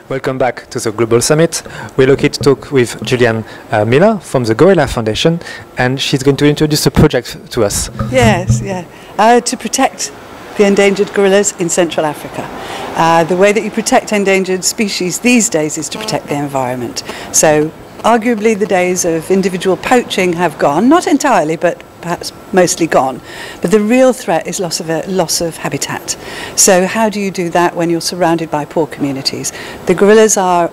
Welcome back to the Global Summit. We're lucky to talk with Jillian Miller from the Gorilla Foundation, and she's going to introduce a project to us. Yes, to protect the endangered gorillas in Central Africa. The way that you protect endangered species these days is to protect the environment. So arguably the days of individual poaching have gone, not entirely, but perhaps mostly gone. But the real threat is loss of habitat. So how do you do that when you're surrounded by poor communities? The gorillas are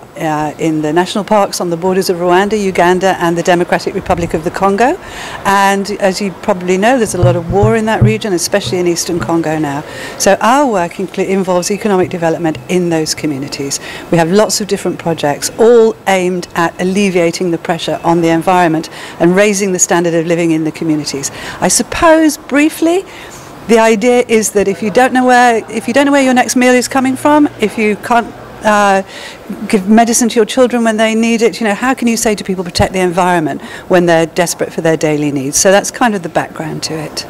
in the national parks on the borders of Rwanda, Uganda and the Democratic Republic of the Congo. And as you probably know, there's a lot of war in that region, especially in eastern Congo now. So our work involves economic development in those communities. We have lots of different projects, all aimed at alleviating the pressure on the environment and raising the standard of living in the communities. I suppose briefly the idea is that if you don't know where your next meal is coming from, if you can't give medicine to your children when they need it, how can you say to people protect the environment when they're desperate for their daily needs? So that's kind of the background to it.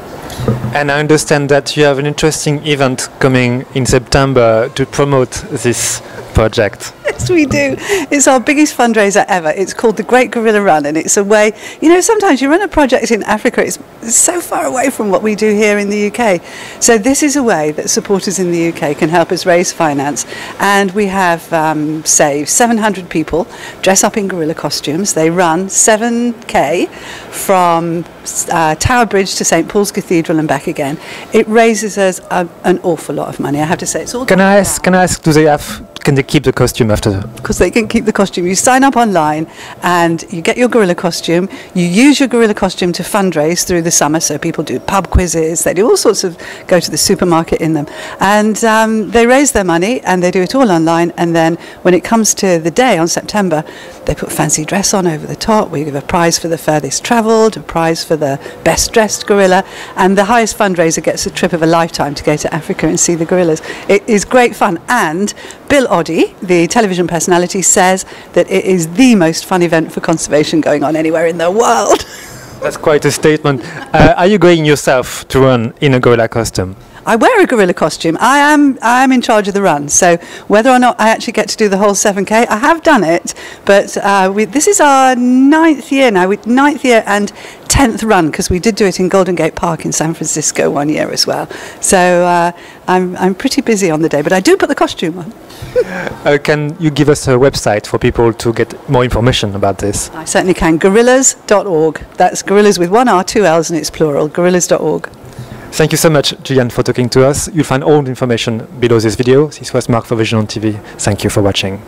And I understand that you have an interesting event coming in September to promote this project. Yes, we do. It's our biggest fundraiser ever. It's called the Great Gorilla Run, and it's a way, sometimes you run a project in Africa, it's so far away from what we do here in the UK. So this is a way that supporters in the UK can help us raise finance, and we have saved 700 people dress up in gorilla costumes. They run 7K from Tower Bridge to St Paul's Cathedral and back again. It raises us an awful lot of money, I have to say. It's all. Can I ask, can they keep the costume after? Of course they can keep the costume. You sign up online and you get your gorilla costume. You use your gorilla costume to fundraise through the summer. So people do pub quizzes, they do all sorts of, go to the supermarket in them. And they raise their money and they do it all online. And then when it comes to the day on September, they put fancy dress on over the top. We give a prize for the furthest travelled, a prize for the best dressed gorilla. And the highest fundraiser gets a trip of a lifetime to go to Africa and see the gorillas. It is great fun. And Bill Oddie, the television personality, says that it is the most fun event for conservation going on anywhere in the world. That's quite a statement. Are you going yourself to run in a gorilla costume? I wear a gorilla costume. I am in charge of the run. So whether or not I actually get to do the whole 7K, I have done it. But this is our 9th year now. 9th year and 10th run, because we did do it in Golden Gate Park in San Francisco one year as well. So I'm pretty busy on the day, but I do put the costume on. Can you give us a website for people to get more information about this? I certainly can. Gorillas.org. That's gorillas with one R, two L's, and it's plural. Gorillas.org. Thank you so much, Jillian, for talking to us. You'll find all the information below this video. This was Mark for VisionOntv. Thank you for watching.